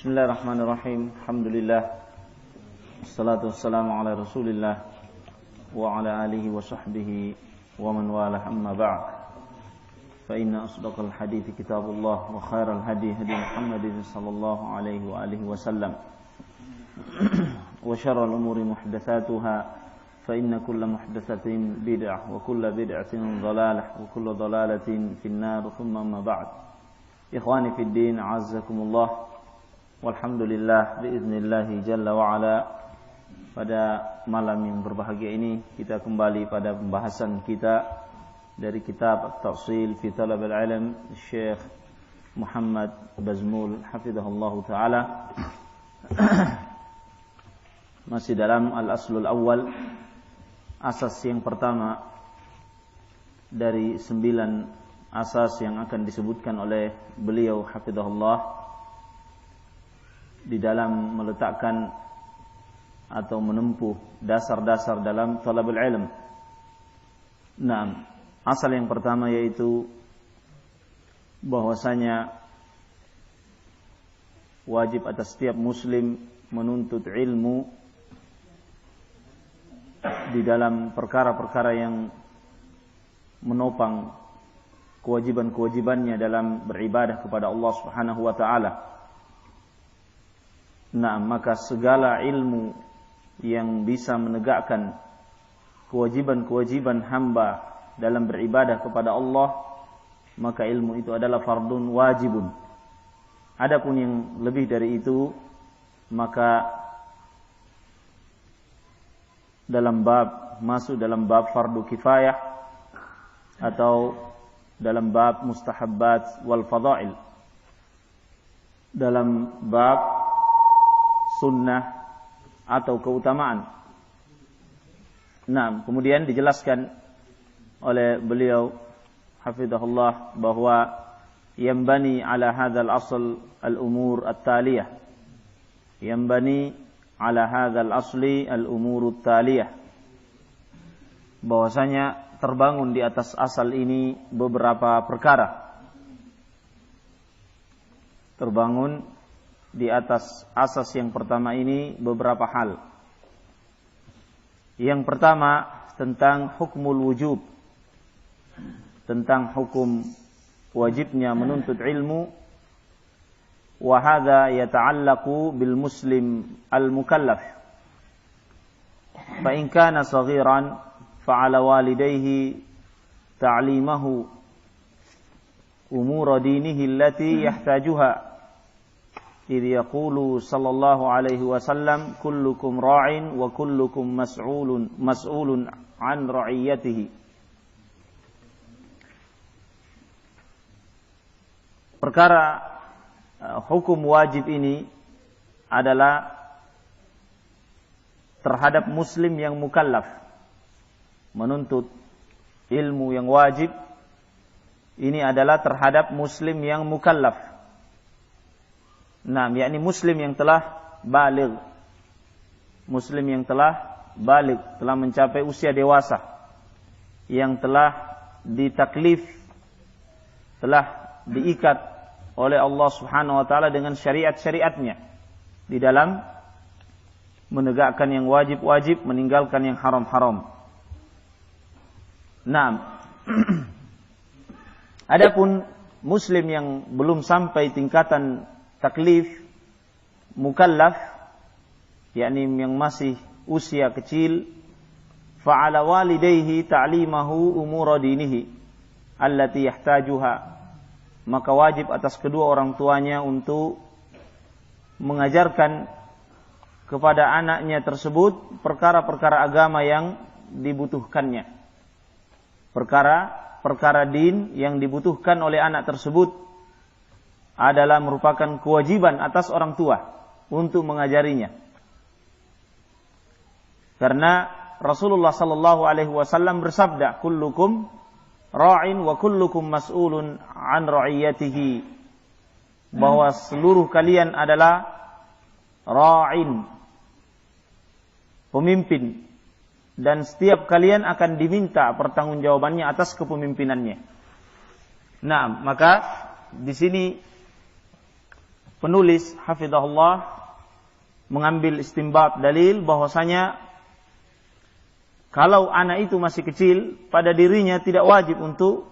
Bismillahirrahmanirrahim. Alhamdulillah. Wassalatu wassalamu ala Rasulillah wa ala alihi wa sahbihi wa man walah, amma ba'd. Fa inna asdaqal hadithi kitabullah wa khairal hadi hadi Muhammadin sallallahu alaihi wa alihi wasallam. Wa syarrul umuri muhdatsatuha fa inna kulla muhdatsatin bid'ah wa kulla bid'atin dhalalah wa kulla dhalalatin finnar, thumma amma ba'd. Ikhwani fid din, a'azzakumullah. Walhamdulillah biiznillahi jalla wa'ala, pada malam yang berbahagia ini kita kembali pada pembahasan kita dari kitab At-Tafsil fi Talab al-Ilm Syekh Muhammad Bazmul hafizahullahu ta'ala. Masih dalam al-aslul awal, asas yang pertama dari 9 asas yang akan disebutkan oleh beliau hafizahullah di dalam meletakkan atau menempuh dasar-dasar dalam talabul ilm. Nah, asal yang pertama yaitu bahwasanya wajib atas setiap muslim menuntut ilmu di dalam perkara-perkara yang menopang kewajiban-kewajibannya dalam beribadah kepada Allah Subhanahu wa taala. Nah, maka segala ilmu yang bisa menegakkan kewajiban-kewajiban hamba dalam beribadah kepada Allah, maka ilmu itu adalah fardun wajibun. Adapun yang lebih dari itu, maka masuk dalam bab fardu kifayah atau dalam bab mustahabbat wal fadail, dalam bab sunnah atau keutamaan. Nah, kemudian dijelaskan oleh beliau hafizahullah bahwa yambani ala hadzal asl al-umur at-taliyah. Yambani ala hadzal asli al-umur at-taliyah. Bahwasanya terbangun di atas asal ini beberapa perkara. Terbangun di atas asas yang pertama ini beberapa hal. Yang pertama tentang hukmul wujub, tentang hukum wajibnya menuntut ilmu. Wa hadza yata'allaqu bil muslim al mukallaf. Fa in kana saghiran fa 'ala walidayhi ta'limahu umur dinihi allati yahtajuha. إذ يقول صلى الله عليه وسلم كلكم راع وكلكم مسؤول عن رعيته. Perkara hukum wajib ini adalah terhadap muslim yang mukallaf, menuntut ilmu yang wajib ini adalah terhadap muslim yang mukallaf. Nah, yakni muslim yang telah baligh. Muslim yang telah baligh, telah mencapai usia dewasa, yang telah ditaklif, telah diikat oleh Allah Subhanahu wa taala dengan syariat-syariatnya di dalam menegakkan yang wajib-wajib, meninggalkan yang haram-haram. Nah, adapun muslim yang belum sampai tingkatan taklif mukallaf, yakni yang masih usia kecil, fa'ala walidayhi ta'limahu umur dinihi allati yahtajuha, maka wajib atas kedua orang tuanya untuk mengajarkan kepada anaknya tersebut perkara-perkara agama yang dibutuhkannya, perkara din yang dibutuhkan oleh anak tersebut adalah merupakan kewajiban atas orang tua untuk mengajarinya. Karena Rasulullah sallallahu alaihi wasallam bersabda, kullukum ra'in wa kullukum mas'ulun an ra'iyatihi, bahwa seluruh kalian adalah ra'in, pemimpin, dan setiap kalian akan diminta pertanggungjawabannya atas kepemimpinannya. Nah, maka di sini penulis hafizahullah mengambil istinbat dalil bahwasanya kalau anak itu masih kecil, pada dirinya tidak wajib untuk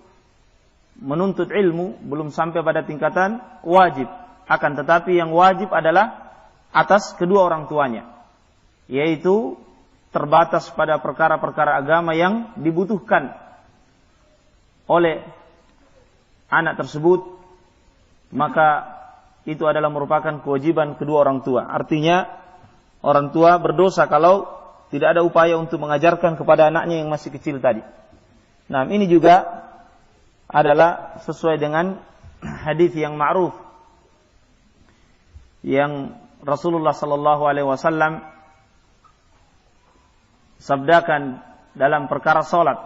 menuntut ilmu, belum sampai pada tingkatan wajib. Akan tetapi yang wajib adalah atas kedua orang tuanya, yaitu terbatas pada perkara-perkara agama yang dibutuhkan oleh anak tersebut, maka itu adalah merupakan kewajiban kedua orang tua. Artinya orang tua berdosa kalau tidak ada upaya untuk mengajarkan kepada anaknya yang masih kecil tadi. Nah, ini juga adalah sesuai dengan hadis yang ma'ruf yang Rasulullah sallallahu alaihi wasallam sabdakan dalam perkara salat,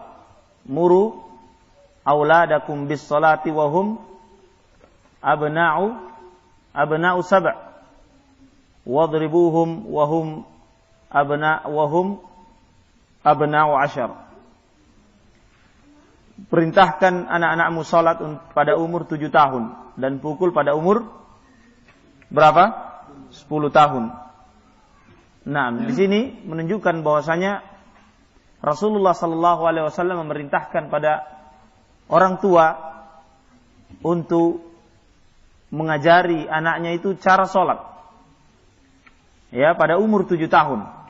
muru auladakum bis salati wa hum abna'u sab' wadribuhum wa hum abna'u 'ashar. Perintahkan anak-anakmu salat pada umur 7 tahun dan pukul pada umur berapa? 10 tahun. Nah, di sini menunjukkan bahwasanya Rasulullah sallallahu alaihi wasallam memerintahkan pada orang tua untuk mengajari anaknya itu cara salat. Ya, pada umur 7 tahun.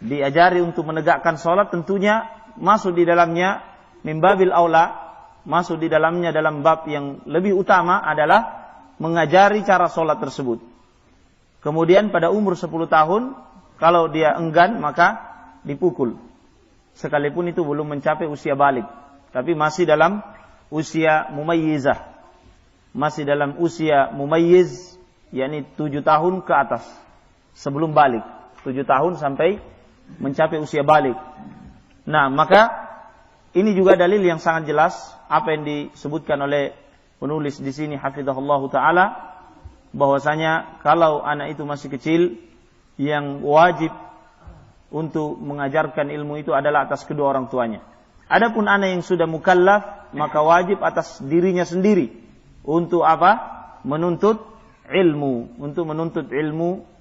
Diajari untuk menegakkan salat, tentunya masuk di dalamnya mimbabil aula, masuk di dalamnya dalam bab yang lebih utama adalah mengajari cara salat tersebut. Kemudian pada umur 10 tahun, kalau dia enggan maka dipukul. Sekalipun itu belum mencapai usia balik, tapi masih dalam usia mumayyizah. Masih dalam usia mumayyiz, yakni 7 tahun ke atas. Sebelum balik, 7 tahun sampai mencapai usia balik. Nah, maka ini juga dalil yang sangat jelas apa yang disebutkan oleh penulis di sini hafizahullahu taala, bahwasanya kalau anak itu masih kecil, yang wajib untuk mengajarkan ilmu itu adalah atas kedua orang tuanya. Adapun anak yang sudah mukallaf, maka wajib atas dirinya sendiri untuk apa? Menuntut ilmu, untuk menuntut ilmu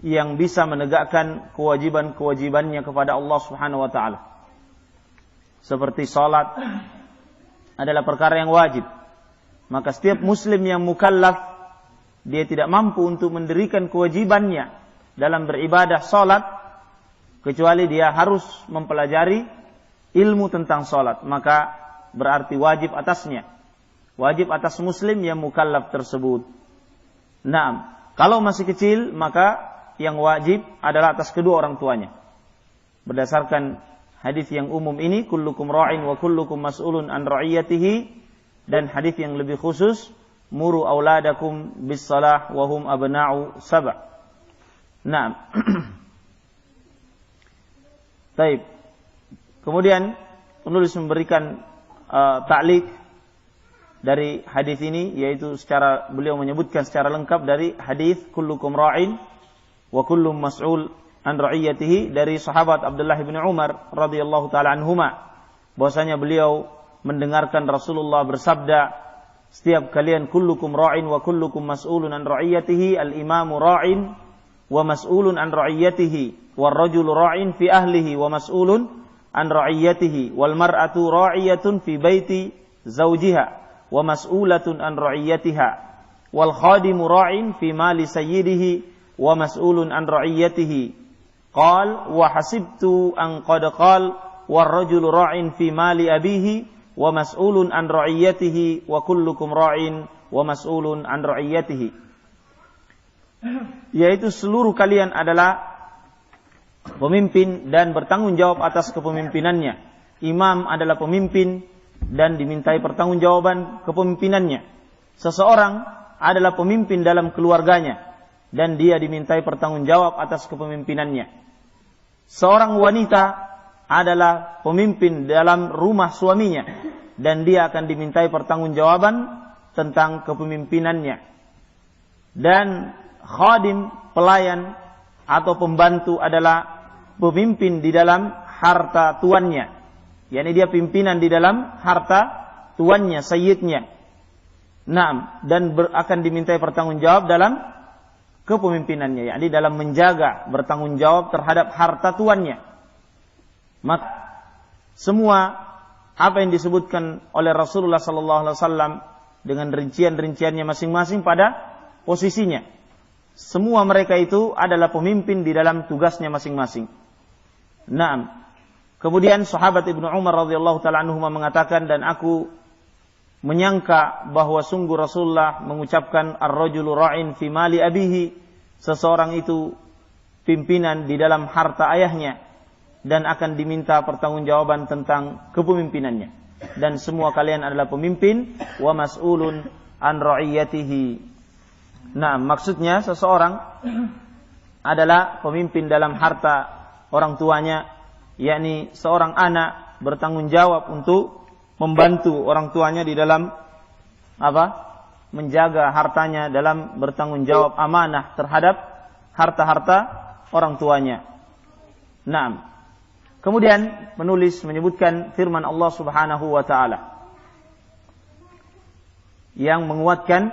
yang bisa menegakkan kewajiban-kewajibannya kepada Allah Subhanahu wa taala. Seperti salat adalah perkara yang wajib. Maka setiap muslim yang mukallaf, dia tidak mampu untuk mendirikan kewajibannya dalam beribadah salat kecuali dia harus mempelajari ilmu tentang salat. Maka berarti wajib atasnya, wajib atas muslim yang mukallaf tersebut. Nah, kalau masih kecil, maka yang wajib adalah atas kedua orang tuanya. Berdasarkan hadis yang umum ini, kullukum ra'in wa kullukum mas'ulun an ra'iyatihi, dan hadis yang lebih khusus, muru auladakum bis salah wa hum abna'u sab'. Nah. Baik. Kemudian penulis memberikan ta'liq dari hadis ini, yaitu beliau menyebutkan secara lengkap dari hadis kullukum ra'in wa kullum mas'ul an ra'iyatihi dari sahabat Abdullah bin Umar radhiyallahu taala anhuma, bahwasanya beliau mendengarkan Rasulullah bersabda, setiap kalian kullukum ra'in wa kullukum mas'ulun an ra'iyatihi, al-imamu ra'in wa mas'ulun an ra'iyatihi, war rajulu ra'in fi ahlihi wa mas'ulun an ra'iyatihi, wal mar'atu ra'iyatun fi baiti zawjiha wa mas'ulatun an ra'iyatiha, wal khadimu ra'in fi mali sayyidihi wa mas'ulun an ra'iyatihi. Qal wa hasibtu an qad qal war rajulu ra'in fi mali abihi wa mas'ulun an ra'iyatihi wa kullukum ra'in wa mas'ulun an ra'iyatihi. Yaitu seluruh kalian adalah pemimpin dan bertanggung jawab atas kepemimpinannya. Imam adalah pemimpin dan dimintai pertanggungjawaban kepemimpinannya. Seseorang adalah pemimpin dalam keluarganya dan dia dimintai pertanggungjawab atas kepemimpinannya. Seorang wanita adalah pemimpin dalam rumah suaminya dan dia akan dimintai pertanggungjawaban tentang kepemimpinannya. Dan khadim, pelayan atau pembantu adalah pemimpin di dalam harta tuannya. yakni dia pimpinan di dalam harta tuannya, sayyidnya. Naam, dan akan dimintai pertanggungjawab dalam kepemimpinannya, yakni dalam menjaga, bertanggung jawab terhadap harta tuannya. Maka semua apa yang disebutkan oleh Rasulullah sallallahu alaihi wasallam dengan rincian-rinciannya masing-masing pada posisinya. Semua mereka itu adalah pemimpin di dalam tugasnya masing-masing. Naam. Kemudian sahabat Ibnu Umar radhiyallahu taala anhuma mengatakan, dan aku menyangka bahwa sungguh Rasulullah mengucapkan ar-rajulu ra'in fi mali abihi, seseorang itu pimpinan di dalam harta ayahnya dan akan diminta pertanggungjawaban tentang kepemimpinannya. Dan semua kalian adalah pemimpin, wa mas'ulun an ra'iyatihi. Nah, maksudnya seseorang adalah pemimpin dalam harta orang tuanya, yakni seorang anak bertanggung jawab untuk membantu orang tuanya di dalam menjaga hartanya, dalam bertanggung jawab amanah terhadap harta-harta orang tuanya. Naam. Kemudian penulis menyebutkan firman Allah Subhanahu wa taala yang menguatkan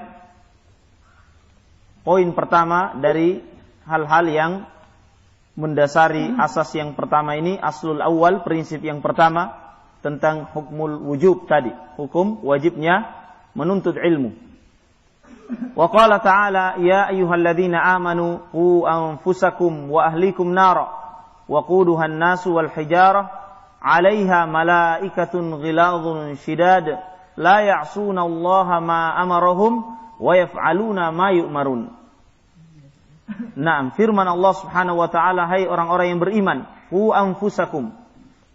poin pertama dari hal-hal yang mendasari asas yang pertama ini, aslul awal, prinsip yang pertama tentang hukmul wujub tadi, hukum wajibnya menuntut ilmu. Wa qala ta'ala ya ayyuhalladzina amanu qu anfusakum wa ahlikum nara wa quduhan nasu wal hijarah 'alaiha malaikatun ghiladhun shidad la ya'suna Allaha ma amarahum wa yaf'aluna ma yu'marun. Naam, firman Allah Subhanahu wa taala, hai orang-orang yang beriman, qu anfusakum,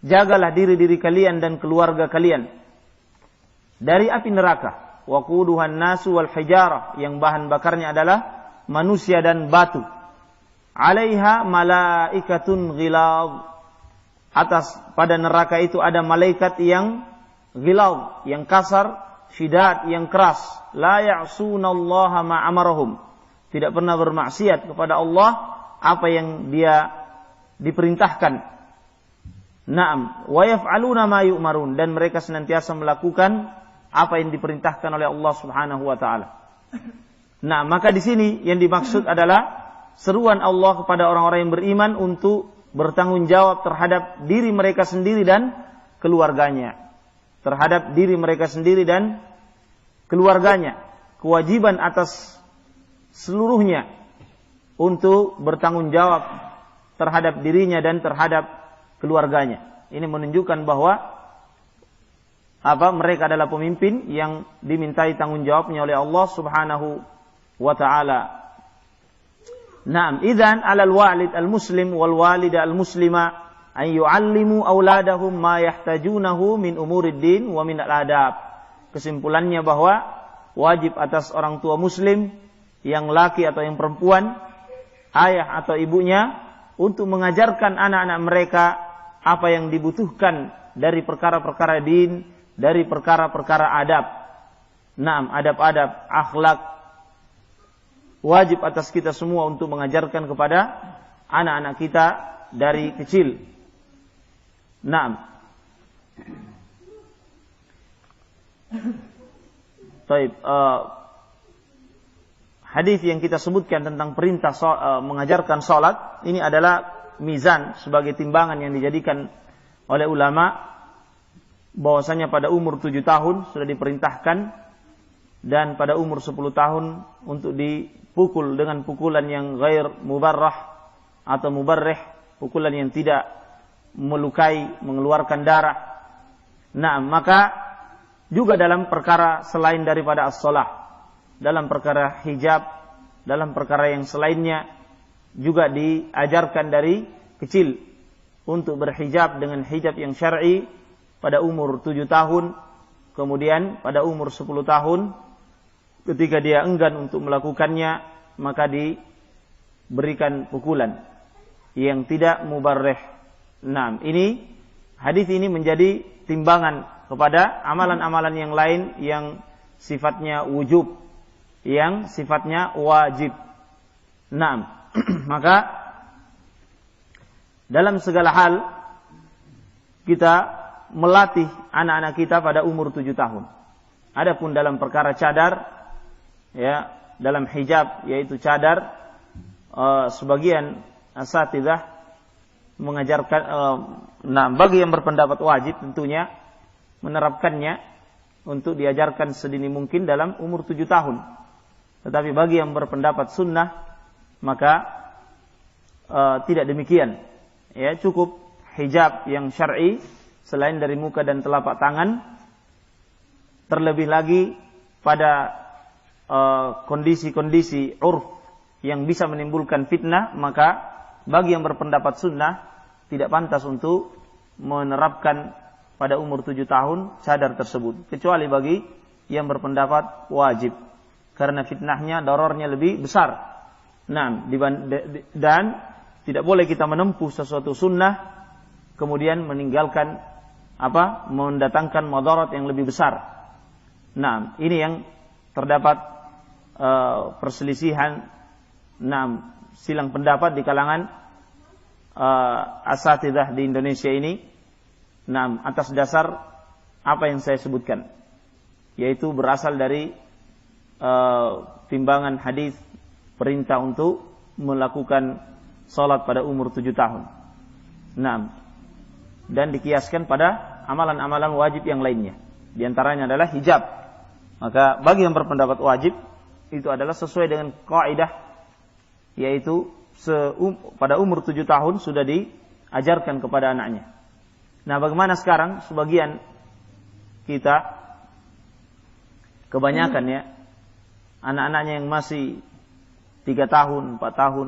jagalah diri-diri kalian dan keluarga kalian dari api neraka. Waquduhan nasu wal hijarah, yang bahan bakarnya adalah manusia dan batu. 'Alaiha malaikatun ghilad, atas pada neraka itu ada malaikat yang ghilad, yang kasar, syidad, yang keras. La ya'sunallaha ma amarahum, tidak pernah bermaksiat kepada Allah apa yang dia diperintahkan. Naam, wa yaf'aluna ma yu'marun, dan mereka senantiasa melakukan apa yang diperintahkan oleh Allah Subhanahu wa taala. Nah, maka di sini yang dimaksud adalah seruan Allah kepada orang-orang yang beriman untuk bertanggung jawab terhadap diri mereka sendiri dan keluarganya. Terhadap diri mereka sendiri dan keluarganya. Kewajiban atas seluruhnya untuk bertanggung jawab terhadap dirinya dan terhadap keluarganya. Ini menunjukkan bahwa mereka adalah pemimpin yang dimintai tanggung jawabnya oleh Allah Subhanahu wa taala. Naam, idzan 'alal walid al-muslim wal walida al-muslima an yu'allimu auladahum ma yahtajunahu min umurid din wa min al-adab. Kesimpulannya bahwa wajib atas orang tua muslim, yang laki atau yang perempuan, ayah atau ibunya, untuk mengajarkan anak-anak mereka apa yang dibutuhkan dari perkara-perkara din, dari perkara-perkara adab. Naam, adab-adab, akhlak. Wajib atas kita semua untuk mengajarkan kepada anak-anak kita dari kecil. Naam. Baik, hadis yang kita sebutkan tentang perintah mengajarkan salat ini adalah mizan, sebagai timbangan yang dijadikan oleh ulama, bahwasanya pada umur 7 tahun sudah diperintahkan, dan pada umur 10 tahun untuk dipukul dengan pukulan yang ghair mubarrah atau mubarrih, pukulan yang tidak melukai, mengeluarkan darah. Nah, maka juga dalam perkara selain daripada as-shalah, dalam perkara hijab, dalam perkara yang selainnya juga diajarkan dari kecil untuk berhijab dengan hijab yang syar'i pada umur 7 tahun, kemudian pada umur 10 tahun ketika dia enggan untuk melakukannya, maka diberikan pukulan yang tidak mubarrih. Nah, hadis ini menjadi timbangan kepada amalan-amalan yang lain yang sifatnya wujub, yang sifatnya wajib. Nah, maka dalam segala hal kita melatih anak-anak kita pada umur 7 tahun. Adapun dalam perkara cadar, ya, dalam hijab yaitu cadar, sebagian asatidzah mengajarkan, bagi yang berpendapat wajib tentunya menerapkannya untuk diajarkan sedini mungkin dalam umur 7 tahun. Tetapi bagi yang berpendapat sunnah, maka tidak demikian. Ya, cukup hijab yang syar'i selain dari muka dan telapak tangan. Terlebih lagi pada kondisi-kondisi urf yang bisa menimbulkan fitnah, maka bagi yang berpendapat sunnah tidak pantas untuk menerapkan pada umur 7 tahun cadar tersebut, kecuali bagi yang berpendapat wajib, karena fitnahnya, darornya lebih besar. Dan tidak boleh kita menempuh sesuatu sunnah kemudian meninggalkan mendatangkan madarat yang lebih besar. Ini yang terdapat perselisihan, silang pendapat di kalangan asatidzah di Indonesia ini, atas dasar apa yang saya sebutkan, yaitu berasal dari timbangan hadis perintah untuk melakukan salat pada umur 7 tahun. Dan dikiaskan pada amalan-amalan wajib yang lainnya. Di antaranya adalah hijab. Maka bagi yang berpendapat wajib, itu adalah sesuai dengan kaidah, yaitu pada umur 7 tahun sudah diajarkan kepada anaknya. Bagaimana sekarang sebagian kita, kebanyakan ya, anak-anaknya yang masih 3 tahun, 4 tahun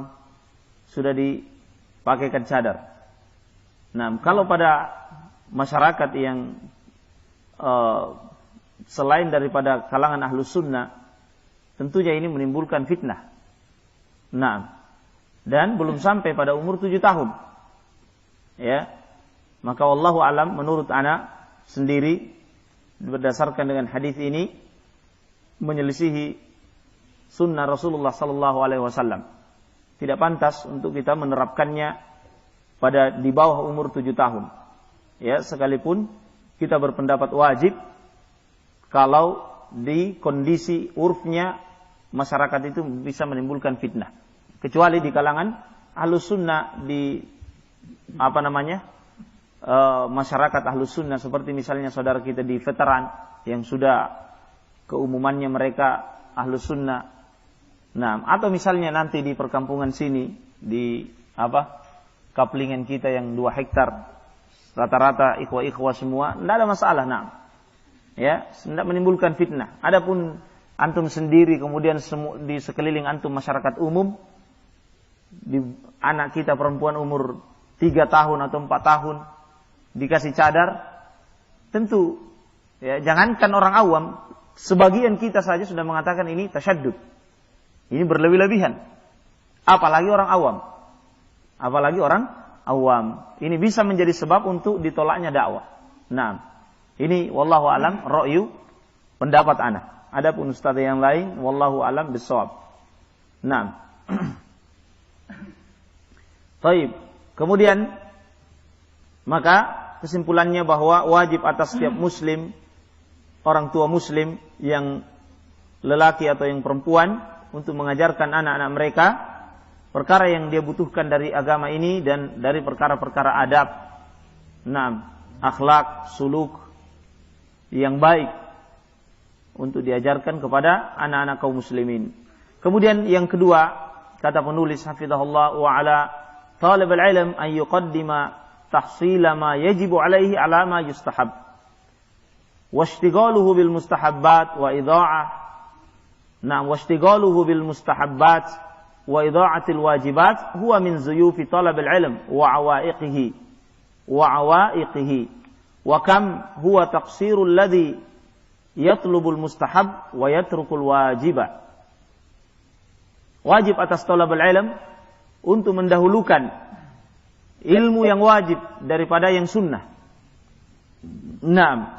sudah dipakaikan cadar. Kalau pada masyarakat yang selain daripada kalangan ahlus sunnah, tentunya ini menimbulkan fitnah. Dan belum sampai pada umur 7 tahun. Ya. Maka wallahu alam, menurut ana sendiri berdasarkan dengan hadis ini menyelisihi sunnah Rasulullah sallallahu alaihi wasallam. Tidak pantas untuk kita menerapkannya pada di bawah umur 7 tahun. Ya, sekalipun kita berpendapat wajib, kalau di kondisi urfnya masyarakat itu bisa menimbulkan fitnah. Kecuali di kalangan ahlus sunnah, di masyarakat ahlus sunnah, seperti misalnya saudara kita di veteran yang sudah keumumannya mereka ahlus sunnah. Atau misalnya nanti di perkampungan sini, di kaplingan kita yang 2 hektar, rata-rata ikhwah-ikhwah semua, tidak ada masalah. Ya, tidak menimbulkan fitnah. Adapun antum sendiri, kemudian di sekeliling antum masyarakat umum, di anak kita perempuan umur 3 tahun atau 4 tahun dikasih cadar, tentu ya, jangankan orang awam, sebagian kita saja sudah mengatakan ini tasyaddud, ini berlebih-lebihan. Apalagi orang awam. Ini bisa menjadi sebab untuk ditolaknya dakwah. Ini wallahu alam ra'yu, pendapat ana. Adapun ustaz yang lain wallahu alam bissawab. Baik. Kemudian maka kesimpulannya bahwa wajib atas setiap muslim, orang tua muslim yang lelaki atau yang perempuan, untuk mengajarkan anak-anak mereka perkara yang dia butuhkan dari agama ini dan dari perkara-perkara adab, akhlak, suluk yang baik untuk diajarkan kepada anak-anak kaum muslimin. Kemudian yang kedua, kata penulis hafizahullah, wa ala talib al-ilm an yuqaddima tahsila ma yajibu alaihi ala ma yustahab wa ishtighaluhu bil mustahabbat wa idha'ah واشتغاله بالمستحبات وإضاعة الواجبات هو من زيوف طلب العلم وعوائقه وكم هو تقصير الذي يطلب المستحب ويترك الواجب. Wajib atas talabul ilm untuk mendahulukan ilmu yang wajib daripada yang sunnah.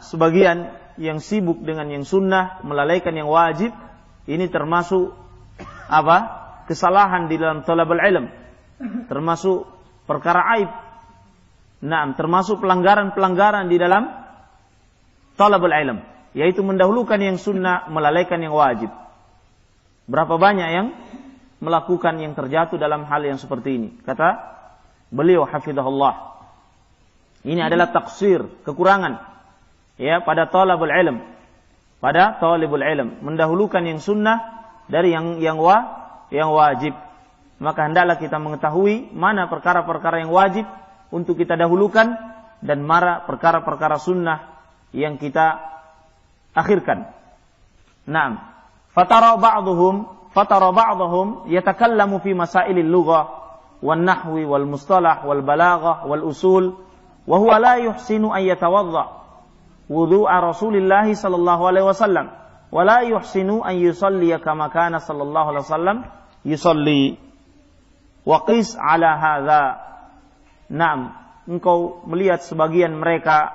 Sebagian yang sibuk dengan yang sunnah, melalaikan yang wajib. Ini termasuk kesalahan di dalam talabul ilm, termasuk perkara aib. Termasuk pelanggaran-pelanggaran di dalam talabul ilm. yaitu mendahulukan yang sunnah, melalaikan yang wajib. Berapa banyak yang melakukan yang terjatuh dalam hal yang seperti ini? Kata beliau hafizahullah, ini adalah taksir, kekurangan ya pada talabul ilm, pada talibul ilm, mendahulukan yang sunnah dari yang wajib. Maka hendaklah kita mengetahui mana perkara-perkara yang wajib untuk kita dahulukan dan mana perkara-perkara sunnah yang kita akhirkan. Naam. Fatara ba'dhum yatakallamu fi masailil lughah wan nahwi wal mustalah wal balaghah wal usul wa huwa la yuhsinu an yatawadda wudu'a Rasulillah sallallahu alaihi wasallam wa la yuhsinu an yusalli kama kana sallallahu alaihi wasallam yusalli. Wa qis ala hadza. Naam, engkau melihat sebagian mereka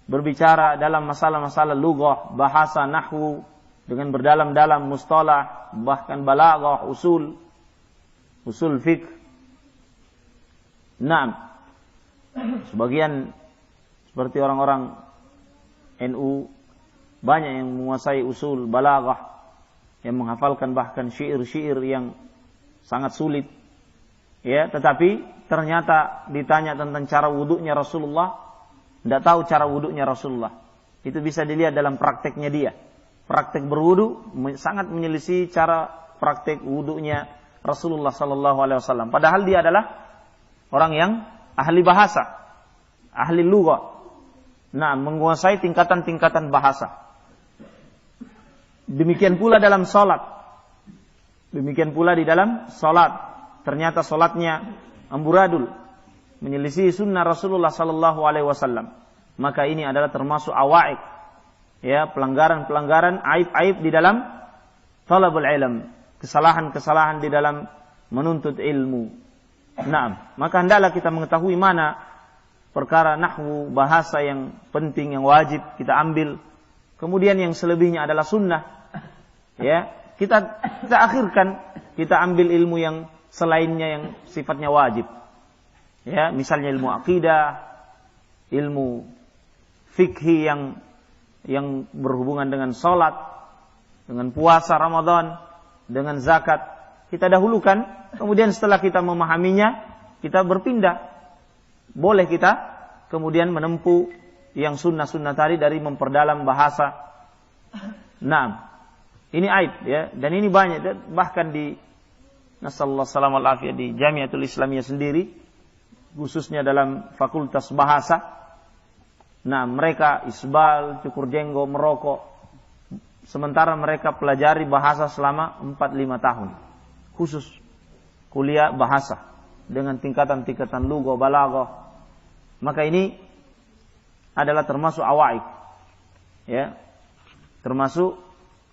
berbicara dalam masalah-masalah lughah, bahasa, nahwu, dengan berdalam-dalam, mustalah, bahkan balaghah, usul fiqh. Naam. Sebagian seperti orang-orang NU banyak yang menguasai usul balaghah, yang menghafalkan bahkan syair-syair yang sangat sulit. Ya, tetapi ternyata ditanya tentang cara wudunya Rasulullah, tidak tahu cara wudunya Rasulullah. Itu bisa dilihat dalam prakteknya dia. Praktek berwudu sangat menyelisih cara praktek wudunya Rasulullah sallallahu alaihi wasallam. Padahal dia adalah orang yang ahli bahasa, ahli lughah. Nah, menguasai tingkatan-tingkatan bahasa. Demikian pula dalam salat. Demikian pula di dalam salat. Ternyata salatnya amburadul, menyelisih sunnah Rasulullah sallallahu alaihi wasallam. Maka ini adalah termasuk awaik, ya, pelanggaran-pelanggaran, aib-aib di dalam talabul ilm, kesalahan-kesalahan di dalam menuntut ilmu. Naam, maka hendaklah kita mengetahui mana perkara nahwu, bahasa yang penting, yang wajib kita ambil. Kemudian yang selebihnya adalah sunnah. Ya, kita akhirkan, kita ambil ilmu yang selainnya yang sifatnya wajib. Ya, misalnya ilmu akidah, ilmu fikih yang berhubungan dengan salat, dengan puasa Ramadan, dengan zakat, kita dahulukan. Kemudian setelah kita memahaminya, kita berpindah. Boleh kita kemudian menempuh yang sunnah-sunnah tadi dari memperdalam bahasa. Nah, ini aib ya, dan ini banyak, bahkan di nasallallahu salam wal afiyah di Jamiatul Islamiyah sendiri, khususnya dalam fakultas bahasa. Nah, mereka isbal, cukur jenggot, merokok, sementara mereka pelajari bahasa selama 4-5 tahun. Khusus kuliah bahasa dengan tingkatan-tingkatan lughah, balaghah. Maka ini adalah termasuk awaib. Ya. Termasuk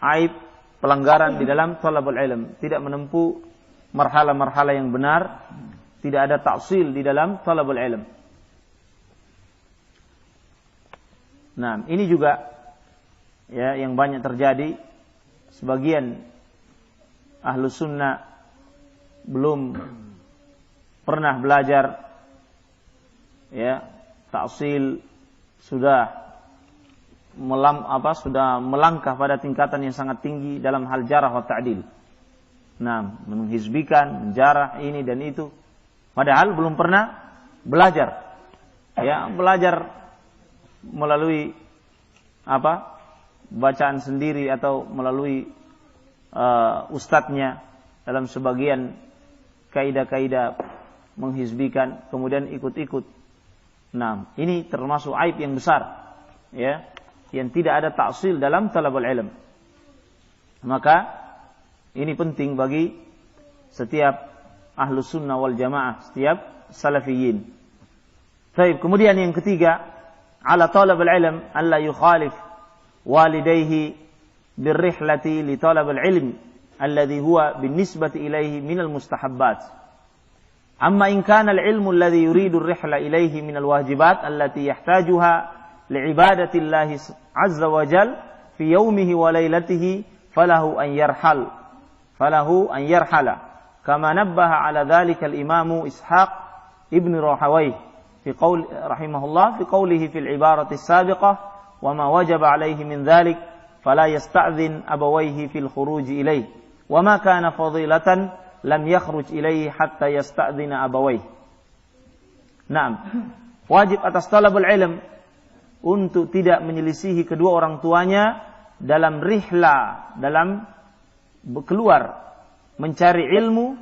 aib, pelanggaran di dalam talabul ilm, tidak menempuh marhala-marhala yang benar, tidak ada ta'sil di dalam talabul ilm. Nah, ini juga ya yang banyak terjadi. Sebagian ahlus sunnah belum pernah belajar ya ta'sil, sudah melangkah pada tingkatan yang sangat tinggi dalam hal jarah wa ta'dil. Nah, menghizbikan, menjarah ini dan itu, padahal belum pernah belajar. Ya, belajar melalui bacaan sendiri atau melalui ustadznya dalam sebagian kaidah-kaidah menghizbikan, kemudian ikut-ikut. Nah, ini termasuk aib yang besar, ya, yang tidak ada ta'sil dalam talabul ilm. Maka ini penting bagi setiap ahlus sunnah wal jamaah, setiap salafiyin. Baik, kemudian yang ketiga, ala talabul ilm alla yukhalif walidayhi birrihlati li talabul ilm alladhi huwa binisbati ilayhi minal mustahabbat. Amma in kana al-ilmu alladhi yuridu ar-rihla ilayhi minal wajibat allati yahtajuha li'ibadati Allah azza wa jal fi yawmihi wa laylatihi falahu an yarhala kama nabbaha ala dhalika al-imam Ishaq ibn Rahawayh fi qaul rahimahullah fi qawlihi fil ibarati as-sabiqah wa ma wajaba alaihi min dzalik fala yasta'dzin abawayhi fil khuruj ilaihi wa ma kana fadilatan lam yakhruj ilaihi hatta yasta'dzina abawayhi. Naam, wajib atas talabul ilm untuk tidak menyelisihi kedua orang tuanya dalam rihla, dalam keluar mencari ilmu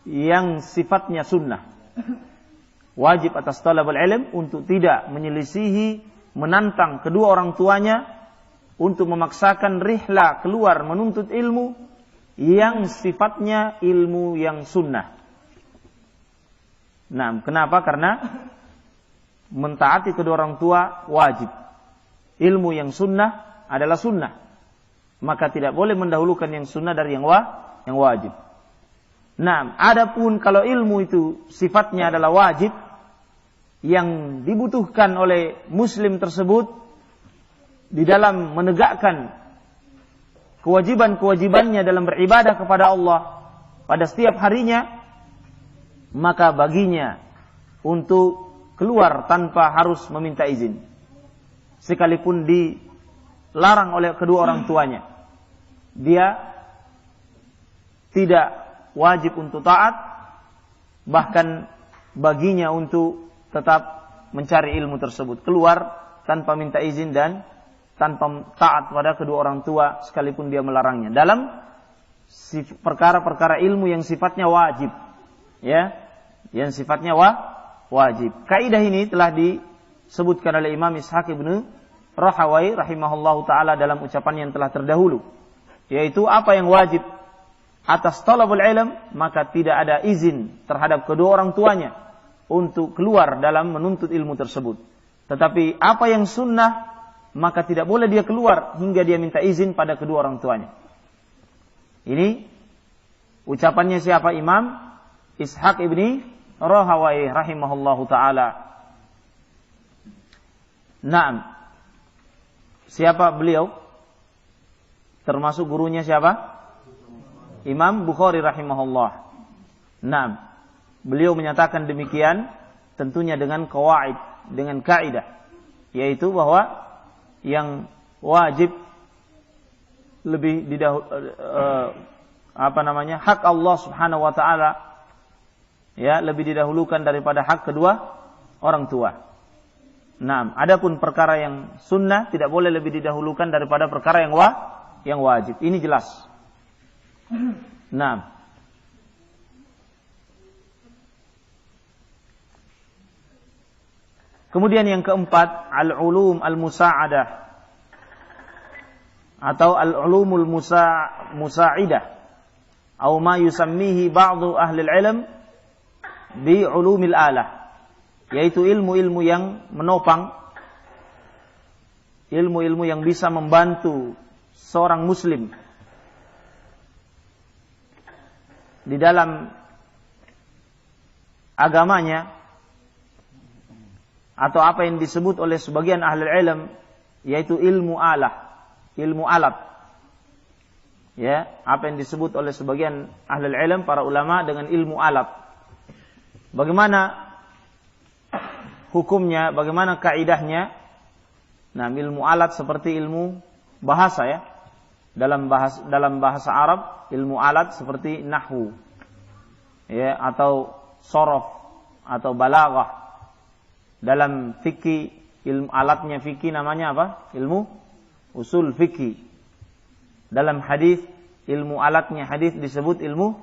yang sifatnya sunnah. Wajib atas talabul ilm untuk tidak menyelisihi, menantang kedua orang tuanya untuk memaksakan rihla keluar menuntut ilmu yang sifatnya ilmu yang sunnah. Nah, kenapa? Karena mentaati kedua orang tua wajib. Ilmu yang sunnah adalah sunnah. Maka tidak boleh mendahulukan yang sunnah dari yang wajib. Nah, adapun kalau ilmu itu sifatnya adalah wajib, yang dibutuhkan oleh muslim tersebut di dalam menegakkan kewajiban-kewajibannya dalam beribadah kepada Allah pada setiap harinya, maka baginya untuk keluar tanpa harus meminta izin, sekalipun dilarang oleh kedua orang tuanya. Dia tidak wajib untuk taat, bahkan baginya untuk tetap mencari ilmu tersebut, keluar tanpa minta izin dan tanpa taat pada kedua orang tua sekalipun dia melarangnya dalam perkara-perkara ilmu yang sifatnya wajib, ya, yang sifatnya wajib. Kaidah ini telah disebutkan oleh Imam Ishaq ibnu Rahawai rahimahullahu taala dalam ucapan yang telah terdahulu, yaitu apa yang wajib atas talabul ilm, maka tidak ada izin terhadap kedua orang tuanya untuk keluar dalam menuntut ilmu tersebut. Tetapi apa yang sunnah, maka tidak boleh dia keluar hingga dia minta izin pada kedua orang tuanya. Ini ucapannya siapa? Imam Ishaq ibni Rahawai rahimahullahu ta'ala. Naam. Siapa beliau? Termasuk gurunya siapa? Imam Bukhari rahimahullah. Naam. Beliau menyatakan demikian tentunya dengan qawaid, dengan kaidah, yaitu bahwa yang wajib lebih hak Allah Subhanahu wa taala, ya, lebih didahulukan daripada hak kedua orang tua. Nah, adapun perkara yang sunnah tidak boleh lebih didahulukan daripada perkara yang wajib. Ini jelas. Nah, kemudian yang keempat, al-ulum al-musa'adah atau al-ulumul musa'idah atau ma yusammihi ba'du ahli al-ilm bi ulumil alah, yaitu ilmu-ilmu yang menopang, ilmu-ilmu yang bisa membantu seorang muslim di dalam agamanya, atau apa yang disebut oleh sebagian ahli ilm yaitu ilmu alah, ilmu alat. Ya, apa yang disebut oleh sebagian ahli ilm, para ulama, dengan ilmu alat. Bagaimana hukumnya, bagaimana kaidahnya? Nah, ilmu alat seperti ilmu bahasa, ya. Dalam bahasa Arab, ilmu alat seperti nahwu, ya, atau sorof atau balaghah. Dalam fikih, ilmu alatnya fikih namanya apa? Ilmu usul fikih. Dalam hadis, ilmu alatnya hadis disebut ilmu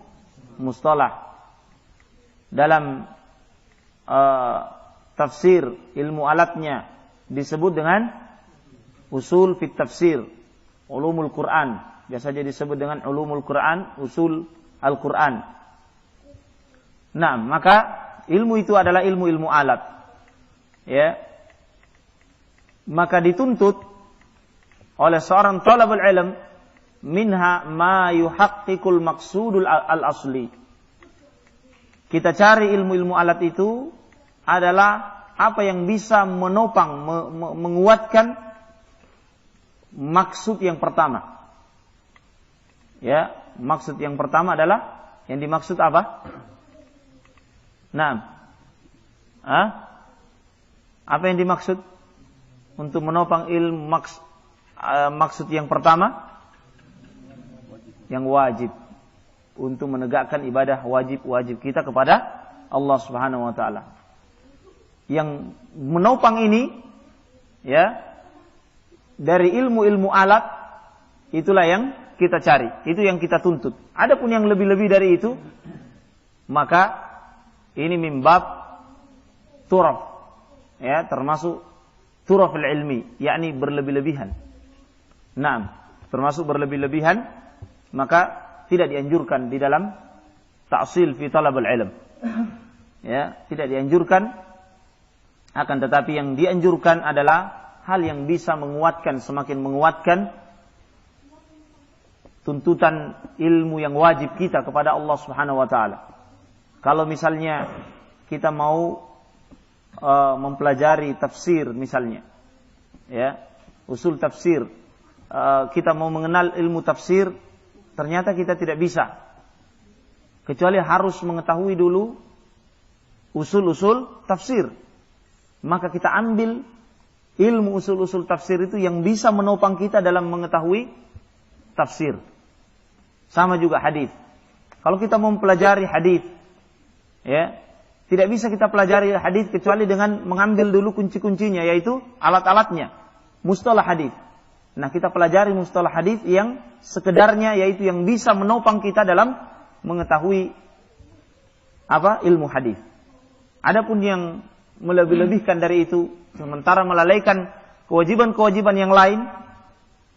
mustalah. Dalam tafsir, ilmu alatnya disebut dengan usul fit tafsir, ulumul Quran. Biasanya disebut dengan ulumul Quran, usul Al-Quran. Nah, maka ilmu itu adalah ilmu-ilmu alat. Ya, maka dituntut oleh seorang talabul ilm minha ma yuhaqqiqul maqsudul al-asli. Kita cari ilmu-ilmu alat itu adalah apa yang bisa menopang, menguatkan maksud yang pertama. Ya, maksud yang pertama adalah, yang dimaksud apa? Nah, apa yang dimaksud? untuk menopang ilmu maksud yang pertama yang wajib untuk menegakkan ibadah wajib kita kepada Allah Subhanahu wa taala. Yang menopang ini ya dari ilmu-ilmu alat itulah yang kita cari, itu yang kita tuntut. Adapun yang lebih-lebih dari itu maka ini mimbab turaf ya, termasuk turaful ilmi, yakni berlebih-lebihan. Naam, termasuk berlebih-lebihan, maka tidak dianjurkan di dalam ta'sil fi talabul ilm. Ya, tidak dianjurkan, akan tetapi yang dianjurkan adalah hal yang bisa menguatkan, semakin menguatkan tuntutan ilmu yang wajib kita kepada Allah Subhanahu wa taala. Kalau misalnya kita mau mempelajari tafsir misalnya, ya, usul tafsir, kita mau mengenal ilmu tafsir, ternyata kita tidak bisa kecuali harus mengetahui dulu usul-usul tafsir. Maka kita ambil ilmu usul-usul tafsir itu yang bisa menopang kita dalam mengetahui tafsir. Sama juga hadis. Kalau kita mau mempelajari hadis, ya, tidak bisa kita pelajari hadis kecuali dengan mengambil dulu kunci-kuncinya, yaitu alat-alatnya, mustalah hadis. Nah, kita pelajari mustalah hadis yang sekedarnya, yaitu yang bisa menopang kita dalam mengetahui ilmu hadis. Adapun yang melebih-lebihkan dari itu, sementara melalaikan kewajiban-kewajiban yang lain,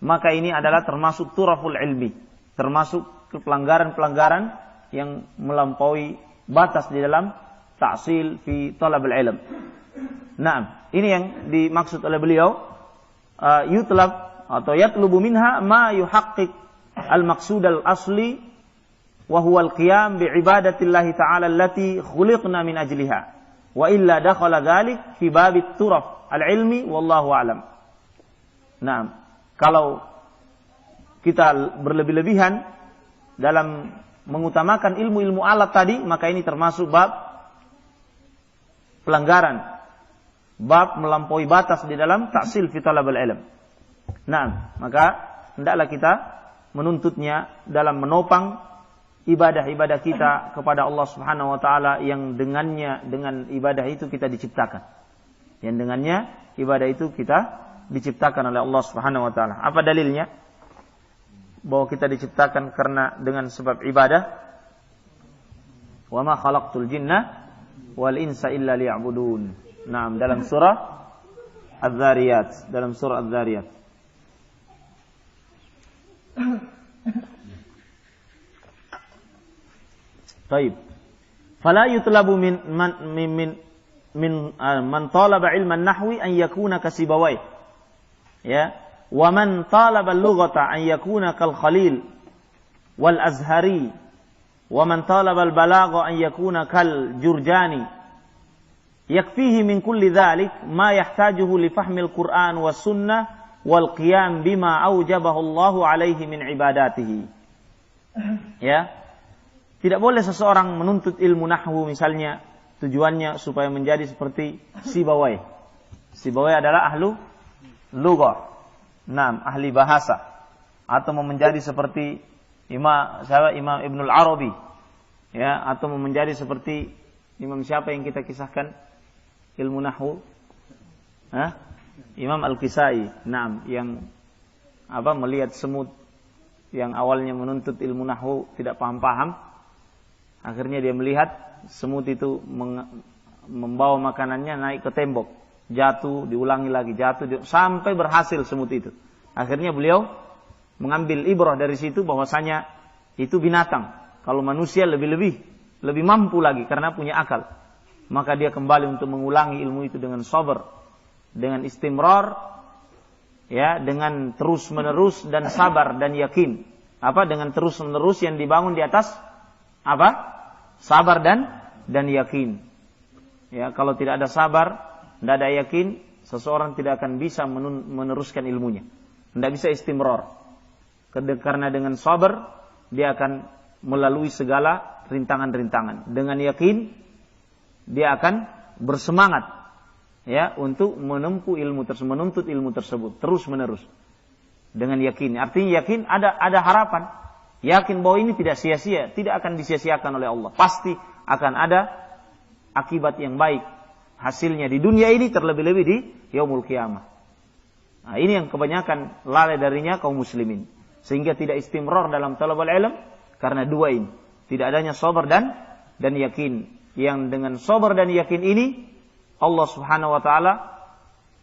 maka ini adalah termasuk turaful ilmi, termasuk pelanggaran-pelanggaran yang melampaui batas di dalam ta'sil fi talabul ilm. Nah, ini yang dimaksud oleh beliau, yutlab atau yatlubu minha ma yuhaqqiq al-maqsud al-asli wa huwa al-qiyam bi ibadatillahi ta'ala allati khuliqna min ajliha. Wa illa dakhala dzalik fi babit turaf al-ilmi wallahu a'lam. Nah, kalau kita berlebih-lebihan dalam mengutamakan ilmu-ilmu alat tadi, maka ini termasuk bab pelanggaran, bab melampaui batas di dalam ta'sil fi talabul ilm. Nah, maka hendaklah kita menuntutnya dalam menopang ibadah-ibadah kita kepada Allah Subhanahu wa taala yang dengan ibadah itu kita diciptakan. Yang dengannya ibadah itu kita diciptakan oleh Allah Subhanahu wa taala. Apa dalilnya? Bahwa kita diciptakan karena dengan sebab ibadah. Wa ma khalaqtul jinna wal insa illa liya'budun. Naam, dalam surah Az-Zariyat, Baik. Fala yutlabu man talaba ilman nahwi an yakuna kasibawai. Ya. Wa man talaba al-lughata an yakuna kal Khalil wal Azhari. Wa man talaba al-balagha an yakuna kal Jurjani. Yakfihi min kulli dhalik ma yahtajuhu li fahmi al-Qur'an was sunnah wal qiyam bima aujabahu Allah alaihi min ibadatihi. Ya. Tidak boleh seseorang menuntut ilmu nahwu misalnya tujuannya supaya menjadi seperti Sibawai. Sibawai adalah ahlu lughah. Naam, ahli bahasa. Atau mau menjadi seperti Imam Ibnul Arabi. Ya, atau mau menjadi seperti imam siapa yang kita kisahkan ilmu nahwu? Imam Al-Kisai. Naam, yang melihat semut yang awalnya menuntut ilmu nahwu tidak paham-paham. Akhirnya dia melihat semut itu membawa makanannya naik ke tembok, jatuh, diulangi lagi, jatuh, sampai berhasil semut itu. Akhirnya beliau mengambil ibrah dari situ bahwasanya itu binatang. Kalau manusia lebih mampu lagi karena punya akal. Maka dia kembali untuk mengulangi ilmu itu dengan sabar, dengan istimrar, ya, dengan terus menerus dan sabar dan yakin. Dengan terus menerus yang dibangun di atas sabar dan yakin. Ya, kalau tidak ada sabar, tidak ada yakin, seseorang tidak akan bisa meneruskan ilmunya. Tidak bisa istimrar. Karena dengan sabar dia akan melalui segala rintangan-rintangan. Dengan yakin dia akan bersemangat, ya, untuk menuntut ilmu tersebut terus menerus dengan yakin. Artinya yakin ada harapan, yakin bahwa ini tidak sia-sia, tidak akan disia-siakan oleh Allah. Pasti akan ada akibat yang baik hasilnya di dunia ini, terlebih-lebih di yaumul qiyamah. Nah, ini yang kebanyakan lalai darinya kaum muslimin, sehingga tidak istimrar dalam talabul ilm karena dua ini, tidak adanya sabar dan yakin. Yang dengan sabar dan yakin ini Allah Subhanahu wa taala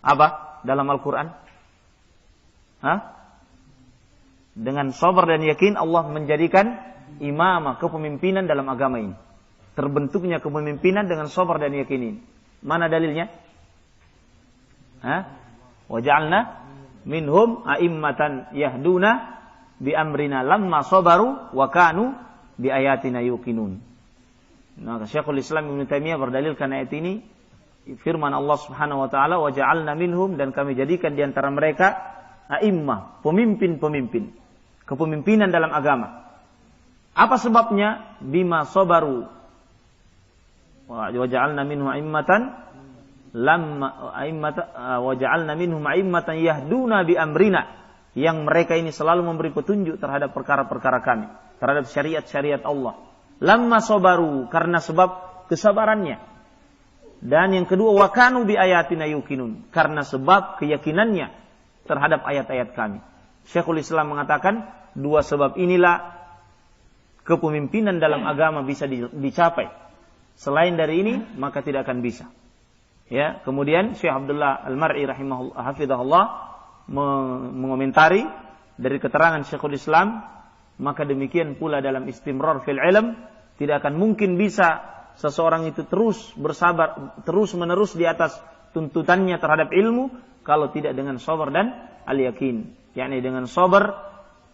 apa dalam Al-Qur'an? Dengan sabar dan yakin Allah menjadikan imamah, kepemimpinan dalam agama ini. Terbentuknya kepemimpinan dengan sabar dan yakin ini. Mana dalilnya? Wa ja'alna minhum a'immatan yahduna bi amrina lamma sabaru wa kanu bi ayatina yuqinun. Nah, Syekhul Islam Ibnu Taimiyah berdalilkan ayat ini firman Allah Subhanahu wa taala, wa ja'alna minhum, dan kami jadikan di antara mereka a'immah, pemimpin-pemimpin, kepemimpinan dalam agama. Apa sebabnya? Bima sabaru. Wa ja'alna minhum a'immatan wa ja'alna minhum a'immatan yahduna bi amrina, yang mereka ini selalu memberi petunjuk terhadap perkara-perkara kami, terhadap syariat-syariat Allah. Lamma sabaru, karena sebab kesabarannya. Dan yang kedua, wa kanu bi ayatina yuqinun, karena sebab keyakinannya terhadap ayat-ayat kami. Syekhul Islam mengatakan dua sebab inilah kepemimpinan dalam agama bisa dicapai. Selain dari ini maka tidak akan bisa. Ya, kemudian Syekh Abdullah Al-Mar'i rahimahullah hafizahullah mengomentari dari keterangan Syekhul Islam, maka demikian pula dalam istimrar fil ilm, tidak akan mungkin bisa seseorang itu terus bersabar, terus menerus di atas tuntutannya terhadap ilmu kalau tidak dengan sabar dan al-yakin. Yakni dengan sabar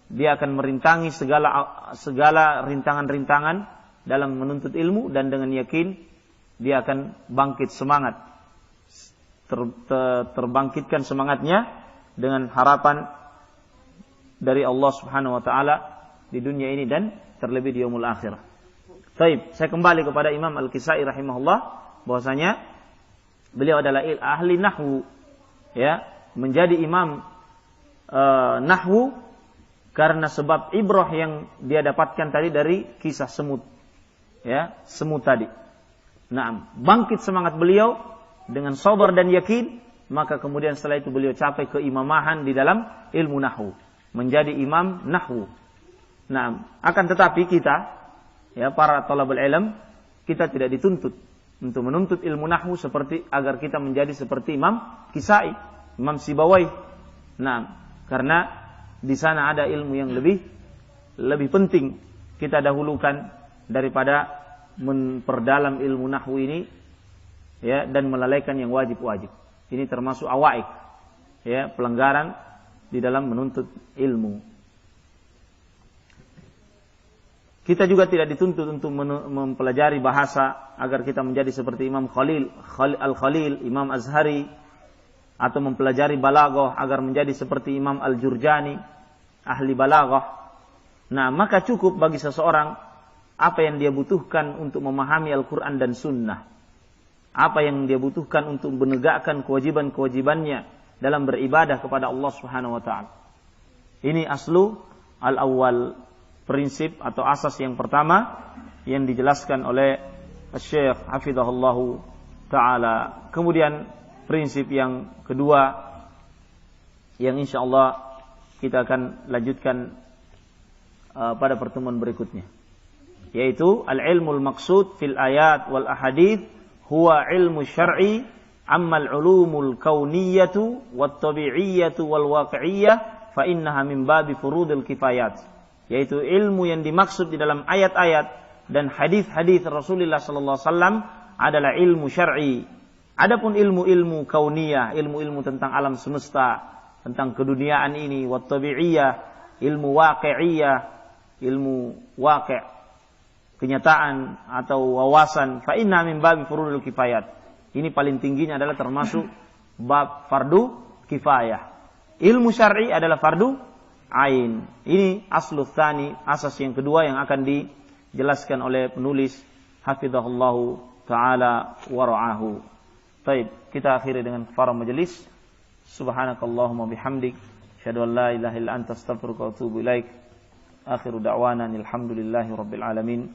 dia akan merintangi segala rintangan-rintangan dalam menuntut ilmu, dan dengan yakin dia akan bangkit semangat, terbangkitkan semangatnya dengan harapan dari Allah Subhanahu wa taala di dunia ini dan terlebih di yaumul akhirah. Baik, saya kembali kepada Imam Al-Kisai rahimahullah, bahwasanya beliau adalah ahli nahwu, ya, menjadi imam nahwu karena sebab ibrah yang dia dapatkan tadi dari kisah semut. Ya, semut tadi. Nah, bangkit semangat beliau dengan sabar dan yakin, maka kemudian setelah itu beliau capai keimamahan di dalam ilmu nahwu, menjadi imam nahwu. Nah, akan tetapi kita, ya, para thalabul ilm, kita tidak dituntut untuk menuntut ilmu nahwu seperti agar kita menjadi seperti Imam Kisai, Imam Sibawai. Nah, karena di sana ada ilmu yang lebih penting kita dahulukan daripada memperdalam ilmu nahwu ini, ya, dan melalaikan yang wajib-wajib. Ini termasuk awaik, ya, pelanggaran di dalam menuntut ilmu. Kita juga tidak dituntut untuk mempelajari bahasa agar kita menjadi seperti Imam Al-Khalil, Imam Azhari, atau mempelajari balaghah agar menjadi seperti Imam Al-Jurjani, ahli balaghah. Nah, maka cukup bagi seseorang apa yang dia butuhkan untuk memahami Al-Quran dan Sunnah, apa yang dia butuhkan untuk menegakkan kewajiban-kewajibannya dalam beribadah kepada Allah Subhanahu wa taala. Ini aslu al-awwal, prinsip atau asas yang pertama yang dijelaskan oleh Syekh hafizahullahu taala. Kemudian prinsip yang kedua yang insyaallah kita akan lanjutkan pada pertemuan berikutnya, yaitu al-ilmul maqsud fil ayat wal ahadits huwa ilmu syar'i amma al-ulumul kauniyatu wat tabi'iyyatu wal waqi'iyyah fa innaha min babi furudil kifayat, yaitu ilmu yang dimaksud di dalam ayat-ayat dan hadis-hadis Rasulullah sallallahu alaihi wasallam adalah ilmu syar'i. Adapun ilmu-ilmu kauniyah, ilmu-ilmu tentang alam semesta, tentang keduniaan ini, wat tabi'iyyah, ilmu waqi'iyyah, ilmu waqi', kenyataan atau wawasan, fa inna min babi furudul kifayat. Ini paling tingginya adalah termasuk bab fardu kifayah. Ilmu syar'i adalah fardu ain. Ini aslu tsani, asas yang kedua yang akan dijelaskan oleh penulis hafizahullahu taala wa ra'ahu. Baik, kita akhiri dengan kafarah majelis. Subhanakallahumma bihamdik, asyhadu an la ilaha illa anta astaghfiruka wa atubu ilaik. Akhiru da'wana alhamdulillahi rabbil alamin.